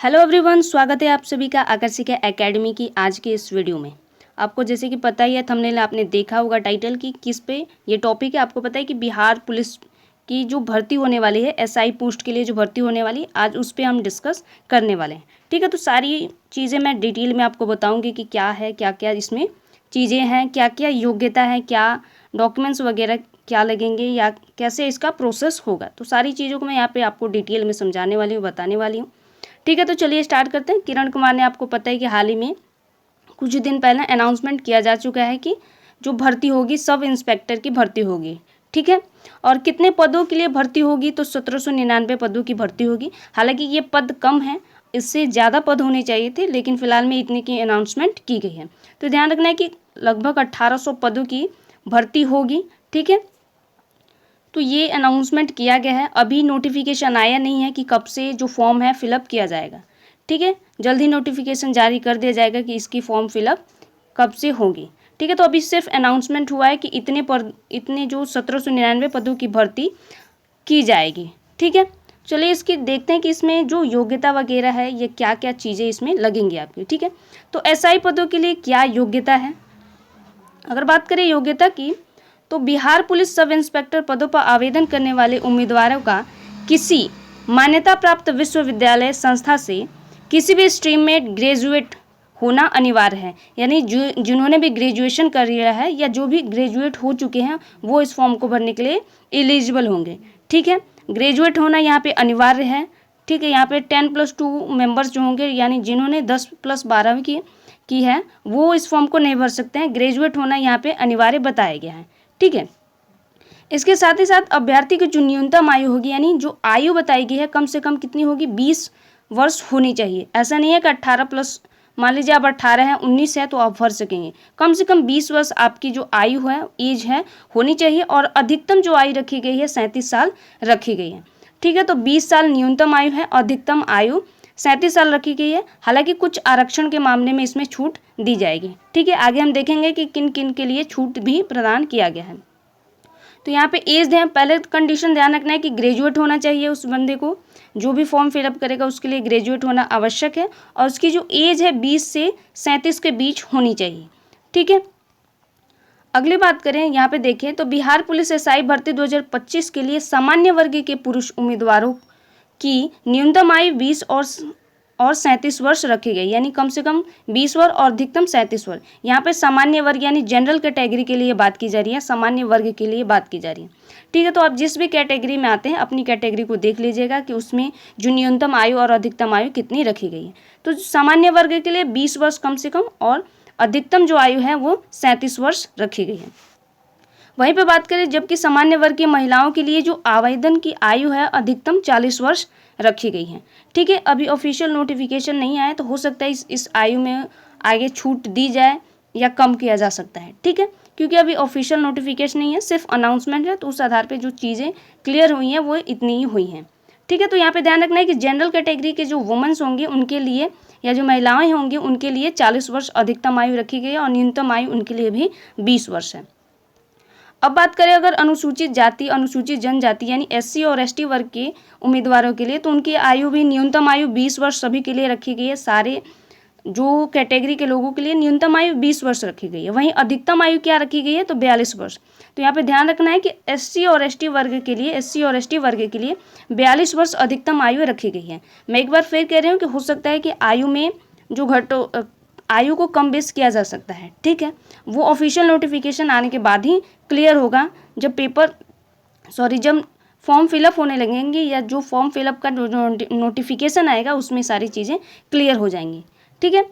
Hello everyone, स्वागत है आप सभी का आकर्षिका एकेडमी की आज के इस वीडियो में। आपको जैसे कि पता ही है, थंबनेल आपने देखा होगा टाइटल की किस पे ये टॉपिक है। आपको पता है कि बिहार पुलिस की जो भर्ती होने वाली है, एसआई पोस्ट के लिए जो भर्ती होने वाली, आज उस पर हम डिस्कस करने वाले हैं। ठीक है, तो सारी चीज़ें मैं डिटेल में आपको बताऊँगी कि क्या है, क्या क्या इसमें चीज़ें हैं, क्या क्या योग्यता है, क्या डॉक्यूमेंट्स वगैरह क्या लगेंगे या कैसे इसका प्रोसेस होगा। तो सारी चीज़ों को मैं यहाँ पे आपको डिटेल में समझाने वाली हूँ, बताने वाली हूँ। ठीक है, तो चलिए स्टार्ट करते हैं। किरण कुमार ने, आपको पता है कि हाल ही में कुछ दिन पहले अनाउंसमेंट किया जा चुका है कि जो भर्ती होगी सब इंस्पेक्टर की भर्ती होगी। ठीक है, और कितने पदों के लिए भर्ती होगी, तो 1799 पदों की भर्ती होगी। हालांकि ये पद कम है, इससे ज़्यादा पद होने चाहिए थे, लेकिन फिलहाल में इतने की अनाउंसमेंट की गई है। तो ध्यान रखना है कि लगभग 1800 पदों की भर्ती होगी। ठीक है, तो ये अनाउंसमेंट किया गया है। अभी नोटिफिकेशन आया नहीं है कि कब से जो फॉर्म है फिलअप किया जाएगा। ठीक है, जल्द ही नोटिफिकेशन जारी कर दिया जाएगा कि इसकी फॉर्म फिलअप कब से होगी। ठीक है, तो अभी सिर्फ अनाउंसमेंट हुआ है कि इतने जो 1799 पदों की भर्ती की जाएगी। ठीक है, चलिए इसकी देखते हैं कि इसमें जो योग्यता वगैरह है, ये क्या क्या चीज़ें इसमें लगेंगी आपकी। ठीक है, तो एसआई पदों के लिए क्या योग्यता है। अगर बात करें योग्यता की, तो बिहार पुलिस सब इंस्पेक्टर पदों पर आवेदन करने वाले उम्मीदवारों का किसी मान्यता प्राप्त विश्वविद्यालय संस्था से किसी भी स्ट्रीम में ग्रेजुएट होना अनिवार्य है। यानी जिन्होंने भी ग्रेजुएशन कर लिया है या जो भी ग्रेजुएट हो चुके हैं वो इस फॉर्म को भरने के लिए एलिजिबल होंगे। ठीक है, ग्रेजुएट होना यहाँ पे अनिवार्य है। ठीक है, यहाँ पे 10+2 मेंबर्स जो होंगे, यानी जिन्होंने 10+12 की है वो इस फॉर्म को नहीं भर सकते हैं। ग्रेजुएट होना यहाँ पे अनिवार्य बताया गया है। ठीक है, इसके साथ ही साथ अभ्यर्थी की जो न्यूनतम आयु होगी, यानी जो आयु बताई गई है, कम से कम कितनी होगी, 20 वर्ष होनी चाहिए। ऐसा नहीं है कि 18+, मान लीजिए आप 18 हैं, 19 है तो आप भर सकेंगे। कम से कम 20 वर्ष आपकी जो आयु है, एज है, होनी चाहिए। और अधिकतम जो आयु रखी गई है 37 साल रखी गई है। ठीक है, तो 20 साल न्यूनतम आयु है, अधिकतम आयु 37 साल रखी गई है। हालांकि कुछ आरक्षण के मामले में इसमें छूट दी जाएगी। ठीक है, आगे हम देखेंगे कि किन किन के लिए छूट भी प्रदान किया गया है। तो यहाँ पे एज ध्यान, पहले कंडीशन ध्यान रखना है कि ग्रेजुएट होना चाहिए उस बंदे को, जो भी फॉर्म फिलअप करेगा उसके लिए ग्रेजुएट होना आवश्यक है। और उसकी जो एज है 20 से 37 के बीच होनी चाहिए। ठीक है, अगली बात करें, यहाँ पे देखें तो बिहार पुलिस एसआई भर्ती 2025 के लिए सामान्य वर्ग के पुरुष उम्मीदवारों की न्यूनतम आयु 20 और 37 वर्ष रखी गई, यानी कम से कम 20 वर्ष और अधिकतम 37 वर्ष। यहाँ पे सामान्य वर्ग यानी जनरल कैटेगरी के लिए बात की जा रही है, सामान्य वर्ग के लिए बात की जा रही है। ठीक है, तो आप जिस भी कैटेगरी में आते हैं अपनी कैटेगरी को देख लीजिएगा कि उसमें जो न्यूनतम आयु और अधिकतम आयु कितनी रखी गई है। तो सामान्य वर्ग के लिए 20 वर्ष कम से कम और अधिकतम जो आयु है वो 37 वर्ष रखी गई है। वहीं पे बात करें, जबकि सामान्य वर्ग की महिलाओं के लिए जो आवेदन की आयु है अधिकतम 40 वर्ष रखी गई है। ठीक है, अभी ऑफिशियल नोटिफिकेशन नहीं आया, तो हो सकता है इस आयु में आगे छूट दी जाए या कम किया जा सकता है। ठीक है, क्योंकि अभी ऑफिशियल नोटिफिकेशन नहीं है, सिर्फ अनाउंसमेंट है, तो उस आधार पर जो चीज़ें क्लियर हुई हैं वो इतनी ही हुई हैं। ठीक है, तो यहाँ पे ध्यान रखना है कि जनरल कैटेगरी के जो वुमेन्स होंगे उनके लिए या जो महिलाएं होंगी उनके लिए 40 वर्ष अधिकतम आयु रखी गई है और न्यूनतम आयु उनके लिए भी 20 वर्ष है। अब बात करें अगर अनुसूचित जाति, अनुसूचित जनजाति यानी एससी और एसटी वर्ग के उम्मीदवारों के लिए, तो उनकी आयु भी न्यूनतम आयु 20 वर्ष सभी के लिए रखी गई है। सारे जो कैटेगरी के लोगों के लिए न्यूनतम आयु 20 वर्ष रखी गई है। वहीं अधिकतम आयु क्या रखी गई है, तो 42 वर्ष। तो यहाँ पे ध्यान रखना है कि एससी और एसटी वर्ग के लिए 42 वर्ष अधिकतम आयु रखी गई है। मैं एक बार फिर कह रही हूँ कि हो सकता है कि आयु में जो आयु को कम बेस किया जा सकता है। ठीक है, वो ऑफिशियल नोटिफिकेशन आने के बाद ही क्लियर होगा, जब फॉर्म फिलअप होने लगेंगे या जो फॉर्म फिलअप का नोटिफिकेशन आएगा उसमें सारी चीज़ें क्लियर हो जाएंगी। ठीक है,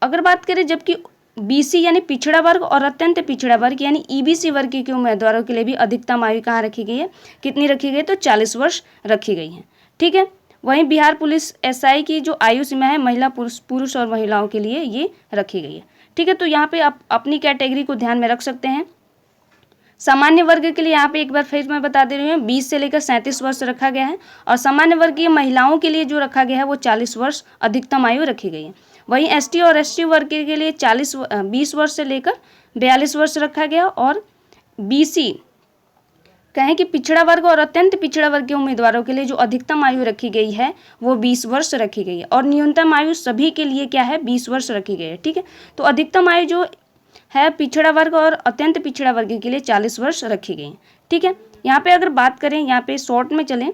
अगर बात करें, जबकि बीसी यानी पिछड़ा वर्ग और अत्यंत पिछड़ा वर्ग यानी ईबीसी वर्ग के उम्मीदवारों के लिए भी अधिकतम आयु कहाँ रखी गई है, कितनी रखी गई है, तो 40 वर्ष रखी गई है। ठीक है, वहीं बिहार पुलिस एसआई की जो आयु सीमा है महिला पुरुष और महिलाओं के लिए ये रखी गई है। ठीक है, तो यहाँ पे आप अपनी कैटेगरी को ध्यान में रख सकते हैं। सामान्य वर्ग के लिए यहाँ पे एक बार फिर मैं बता दे रही हूँ, 20 से लेकर 37 वर्ष रखा गया है। और सामान्य वर्गीय महिलाओं के लिए जो रखा गया है वो 40 वर्ष अधिकतम आयु रखी गई है। वहीं एसटी और एसटी वर्ग के लिए 20 वर्ष से लेकर 42 वर्ष रखा गया। और बीसी कहें कि पिछड़ा वर्ग और अत्यंत पिछड़ा वर्ग के उम्मीदवारों के लिए जो अधिकतम आयु रखी गई है वो 20 वर्ष रखी गई है और न्यूनतम आयु सभी के लिए क्या है 20 वर्ष रखी गई है। ठीक है, तो अधिकतम आयु जो है पिछड़ा वर्ग और अत्यंत पिछड़ा वर्ग के लिए 40 वर्ष रखी गई है। ठीक है, यहाँ पे अगर बात करें, यहाँ पे शॉर्ट में चलें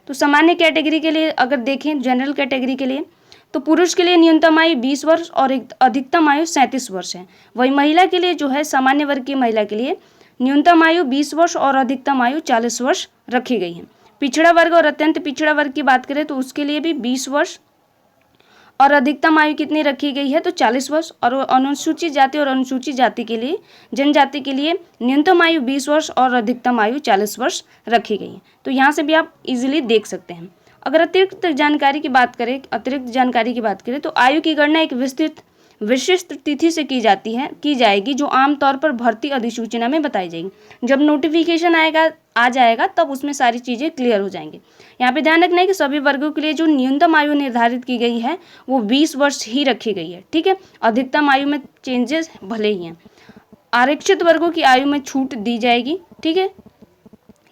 तो सामान्य कैटेगरी के लिए अगर देखें, जनरल कैटेगरी के लिए तो पुरुष के लिए न्यूनतम आयु 20 वर्ष और अधिकतम आयु 37 वर्ष है। वही महिला के लिए जो है सामान्य वर्ग की महिला के लिए न्यूनतम आयु 20 वर्ष और अधिकतम आयु 40 वर्ष रखी गई है। पिछड़ा वर्ग और अत्यंत पिछड़ा वर्ग की बात करें तो उसके लिए भी 20 वर्ष और अधिकतम आयु कितनी रखी गई है तो 40 वर्ष। और अनुसूचित जाति और अनुसूचित जाति के लिए, जनजाति के लिए न्यूनतम आयु 20 वर्ष और अधिकतम आयु 40 वर्ष रखी गई है। तो यहाँ से भी आप इजीली देख सकते हैं। अगर अतिरिक्त जानकारी की बात करें तो आयु की गणना एक विशिष्ट तिथि से की जाएगी जो आमतौर पर भर्ती अधिसूचना में बताई जाएगी। जब नोटिफिकेशन आ जाएगा तब उसमें सारी चीज़ें क्लियर हो जाएंगी। यहाँ पे ध्यान रखना है कि सभी वर्गों के लिए जो न्यूनतम आयु निर्धारित की गई है वो 20 वर्ष ही रखी गई है। ठीक है, अधिकतम आयु में चेंजेस भले ही हैं। आरक्षित वर्गों की आयु में छूट दी जाएगी। ठीक है,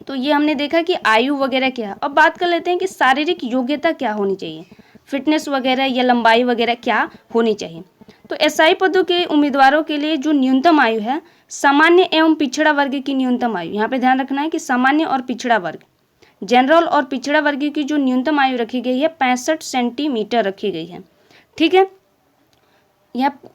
तो ये हमने देखा कि आयु वगैरह क्या है। अब बात कर लेते हैं कि शारीरिक योग्यता क्या होनी चाहिए, फिटनेस वगैरह या लंबाई वगैरह क्या होनी चाहिए। तो एसआई पदों के उम्मीदवारों के लिए जो न्यूनतम आयु है, सामान्य एवं पिछड़ा वर्ग की न्यूनतम आयु, यहाँ पे ध्यान रखना है कि सामान्य और पिछड़ा वर्ग, जनरल और पिछड़ा वर्ग की जो न्यूनतम आयु रखी गई है 65 सेंटीमीटर रखी गई है। ठीक है,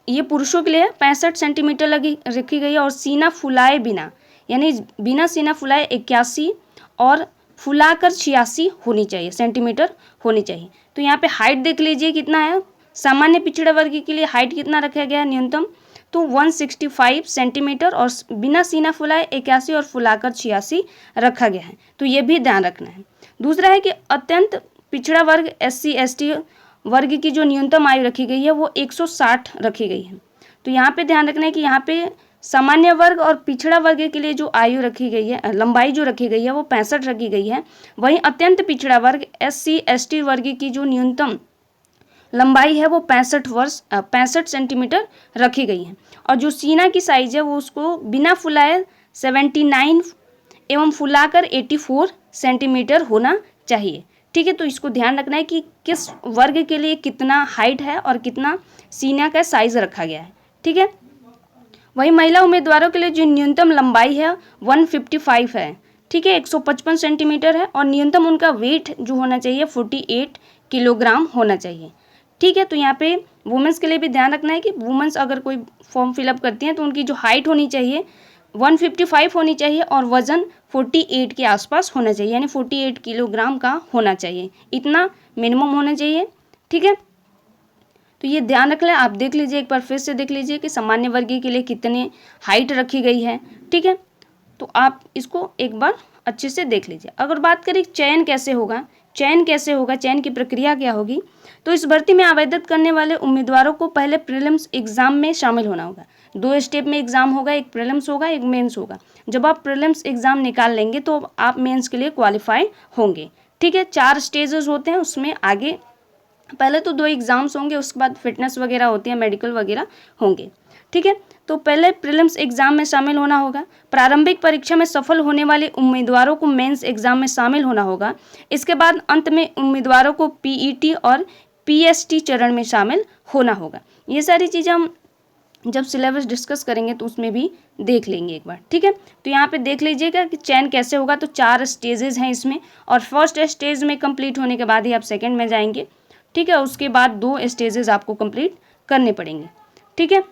ये पुरुषों के लिए 65 सेंटीमीटर रखी गई है और सीना फुलाए बिना, यानी बिना सीना फुलाए 81 और फुलाकर 86 होनी चाहिए, सेंटीमीटर होनी चाहिए। तो यहाँ पे हाइट देख लीजिए कितना है, सामान्य पिछड़ा वर्ग के लिए हाइट कितना रखा गया है न्यूनतम तो 165 सेंटीमीटर और बिना सीना फुलाए 81 और फुलाकर 86 रखा गया है। तो ये भी ध्यान रखना है। दूसरा है कि अत्यंत पिछड़ा वर्ग SC ST वर्ग की जो न्यूनतम आयु रखी गई है वो 160 रखी गई है। तो यहाँ पे ध्यान रखना है कि यहाँ पे सामान्य वर्ग और पिछड़ा वर्ग के लिए जो आयु रखी गई है, लंबाई जो रखी गई है वो 65 रखी गई है। वहीं अत्यंत पिछड़ा वर्ग SC ST वर्ग की जो न्यूनतम लंबाई है वो 65 सेंटीमीटर रखी गई है। और जो सीना की साइज है वो उसको बिना फुलाए 79 एवं फुलाकर 84 सेंटीमीटर होना चाहिए। ठीक है, तो इसको ध्यान रखना है कि किस वर्ग के लिए कितना हाइट है और कितना सीना का साइज रखा गया है। ठीक है, वही महिला उम्मीदवारों के लिए जो न्यूनतम लंबाई है 155 है। ठीक है, 155 सेंटीमीटर है और न्यूनतम उनका वेट जो होना चाहिए 48 किलोग्राम होना चाहिए। ठीक है, तो यहाँ पे वुमेंस के लिए भी ध्यान रखना है कि वुमेंस अगर कोई फॉर्म फिलअप करती हैं तो उनकी जो हाइट होनी चाहिए 155 होनी चाहिए और वज़न 48 के आसपास होना चाहिए, यानी 48 किलोग्राम का होना चाहिए, इतना मिनिमम होना चाहिए। ठीक है, तो ये ध्यान रख लें। आप देख लीजिए, एक बार फिर से देख लीजिए कि सामान्य वर्ग के लिए कितनी हाइट रखी गई है। ठीक है, तो आप इसको एक बार अच्छे से देख लीजिए। अगर बात करें चयन कैसे होगा, चयन की प्रक्रिया क्या होगी, तो इस भर्ती में आवेदन करने वाले उम्मीदवारों को पहले प्रीलिम्स एग्जाम में शामिल होना होगा। 2 स्टेप में एग्जाम होगा, एक प्रीलिम्स होगा, एक मेंस होगा। जब आप प्रीलिम्स एग्जाम निकाल लेंगे तो आप मेंस के लिए क्वालिफाई होंगे। ठीक है, 4 स्टेजेस होते हैं, उसमें आगे पहले तो 2 एग्जाम्स होंगे, उसके बाद फिटनेस वगैरह होती है, मेडिकल वगैरह होंगे। ठीक है, तो पहले प्रीलिम्स एग्जाम में शामिल होना होगा। प्रारंभिक परीक्षा में सफल होने वाले उम्मीदवारों को मेंस एग्जाम में शामिल होना होगा। इसके बाद अंत में उम्मीदवारों को PET और PST चरण में शामिल होना होगा। ये सारी चीज़ें हम जब सिलेबस डिस्कस करेंगे तो उसमें भी देख लेंगे एक बार। ठीक है, तो यहाँ पे देख लीजिएगा कि चयन कैसे होगा। तो 4 स्टेजेस हैं इसमें और फर्स्ट स्टेज में कंप्लीट होने के बाद ही आप सेकंड में जाएंगे। ठीक है, उसके बाद 2 स्टेजेस आपको कंप्लीट करने पड़ेंगे। ठीक है,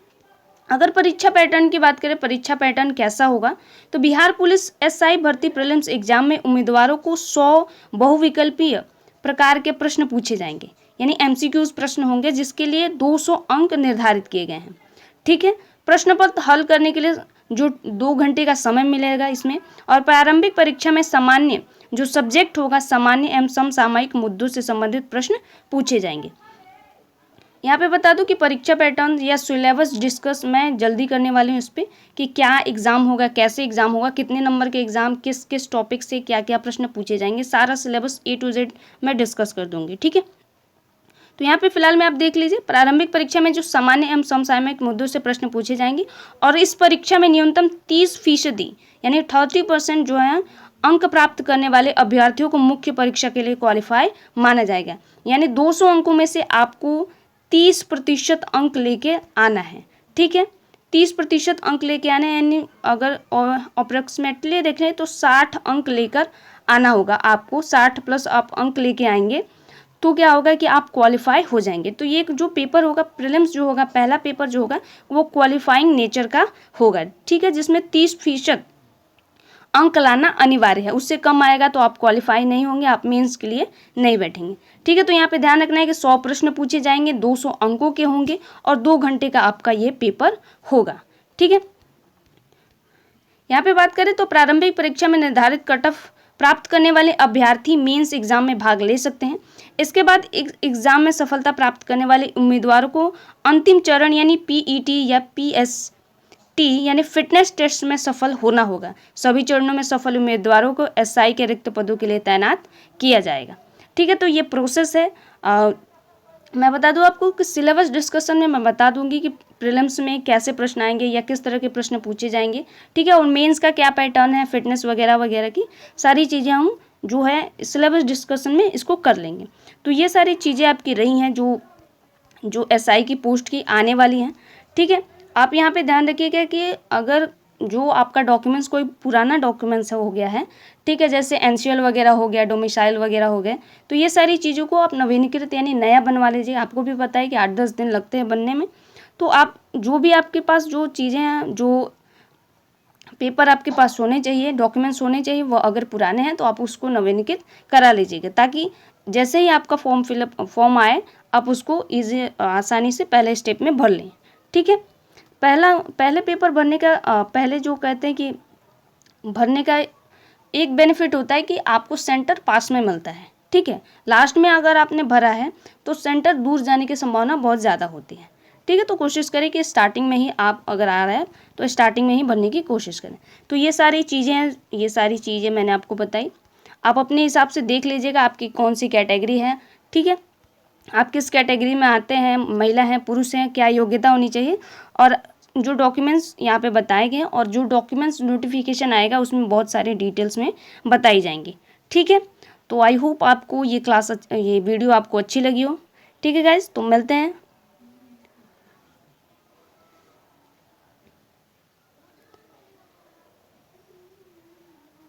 अगर परीक्षा पैटर्न की बात करें, परीक्षा पैटर्न कैसा होगा, तो बिहार पुलिस SI भर्ती प्रीलिम्स एग्जाम में उम्मीदवारों को 100 बहुविकल्पीय प्रकार के प्रश्न पूछे जाएंगे, यानी MCQs प्रश्न होंगे जिसके लिए 200 अंक निर्धारित किए गए हैं। ठीक है, प्रश्न पत्र हल करने के लिए जो 2 घंटे का समय मिलेगा इसमें। और प्रारंभिक परीक्षा में सामान्य जो सब्जेक्ट होगा, सामान्य एवं समसामयिक मुद्दों से संबंधित प्रश्न पूछे जाएंगे। यहाँ पे बता दूं कि परीक्षा पैटर्न या सिलेबस डिस्कस मैं जल्दी करने वाली हूँ इस पर कि क्या एग्जाम होगा, कैसे एग्जाम होगा, कितने नंबर के एग्जाम, किस किस टॉपिक से क्या क्या प्रश्न पूछे जाएंगे, सारा सिलेबस A to Z मैं डिस्कस कर दूंगी। ठीक है, तो यहाँ पे फिलहाल में आप देख लीजिए, प्रारंभिक परीक्षा में जो सामान्य एवं समसामयिक मुद्दों से प्रश्न पूछे जाएंगे और इस परीक्षा में न्यूनतम 30% यानी 30% जो है अंक प्राप्त करने वाले अभ्यर्थियों को मुख्य परीक्षा के लिए क्वालिफाई माना जाएगा। यानी 200 अंकों में से आपको 30% अंक लेके आना है। ठीक है, 30% अंक लेके आना है, यानी अगर अप्रोक्सीमेटली देख लें तो 60 अंक लेकर आना होगा आपको। 60 प्लस आप अंक लेके आएंगे तो क्या होगा कि आप क्वालिफाई हो जाएंगे। तो ये जो पेपर होगा प्रीलिम्स जो होगा, पहला पेपर जो होगा वो क्वालिफाइंग नेचर का होगा। ठीक है, जिसमें 30% अंक लाना अनिवार्य है। उससे कम आएगा तो आप क्वालिफाई नहीं होंगे, आप मेंस के लिए नहीं बैठेंगे। ठीक है, तो यहाँ पे ध्यान रखना है कि 100 प्रश्न पूछे जाएंगे, 200 अंकों के होंगे और 2 घंटे का आपका ये पेपर होगा। ठीक है, यहाँ पे बात करें तो प्रारंभिक परीक्षा में निर्धारित कट ऑफ प्राप्त करने वाले अभ्यर्थी मेंस एग्जाम में भाग ले सकते हैं। इसके बाद एग्जाम में सफलता प्राप्त करने वाले उम्मीदवारों को अंतिम चरण यानी पीईटी या पीएसटी यानी फिटनेस टेस्ट में सफल होना होगा। सभी चरणों में सफल उम्मीदवारों को एसआई के रिक्त पदों के लिए तैनात किया जाएगा। ठीक है, तो ये प्रोसेस है। मैं बता दूं आपको कि सिलेबस डिस्कशन में मैं बता दूंगी कि प्रीलिम्स में कैसे प्रश्न आएंगे या किस तरह के प्रश्न पूछे जाएंगे। ठीक है, और मेंस का क्या पैटर्न है, फिटनेस वगैरह वगैरह की सारी चीज़ें हम जो है सिलेबस डिस्कशन में इसको कर लेंगे। तो ये सारी चीज़ें आपकी रही हैं जो एसआई की पोस्ट की आने वाली हैं। ठीक है, आप यहाँ पे ध्यान रखिएगा कि अगर जो आपका डॉक्यूमेंट्स कोई पुराना डॉक्यूमेंट्स हो गया है, ठीक है, जैसे एनसीएल वगैरह हो गया, डोमिसाइल वगैरह हो गए, तो ये सारी चीज़ों को आप नवीनीकृत यानी नया बनवा लीजिए। आपको भी पता है कि 8-10 दिन लगते हैं बनने में। तो आप जो भी आपके पास जो चीज़ें हैं, जो पेपर आपके पास होने चाहिए, डॉक्यूमेंट्स होने चाहिए, वो अगर पुराने हैं तो आप उसको नवीनीकृत करा लीजिएगा, ताकि जैसे ही आपका फॉर्म आए आप उसको ईजी आसानी से पहले स्टेप में भर लें। ठीक है, पहले पेपर भरने का पहले जो कहते हैं कि भरने का एक बेनिफिट होता है कि आपको सेंटर पास में मिलता है। ठीक है, लास्ट में अगर आपने भरा है तो सेंटर दूर जाने की संभावना बहुत ज़्यादा होती है। ठीक है, तो कोशिश करें कि स्टार्टिंग में ही आप अगर आ रहे हैं तो स्टार्टिंग में ही भरने की कोशिश करें। तो ये सारी चीज़ें मैंने आपको बताई। आप अपने हिसाब से देख लीजिएगा आपकी कौन सी कैटेगरी है। ठीक है, आप किस कैटेगरी में आते हैं, महिला हैं, पुरुष हैं, क्या योग्यता होनी चाहिए, और जो डॉक्यूमेंट्स यहाँ पे बताए गए और जो डॉक्यूमेंट्स नोटिफिकेशन आएगा उसमें बहुत सारे डिटेल्स में बताई जाएंगी। ठीक है, तो आई होप आपको ये वीडियो आपको अच्छी लगी हो। ठीक है गाइज, तो मिलते हैं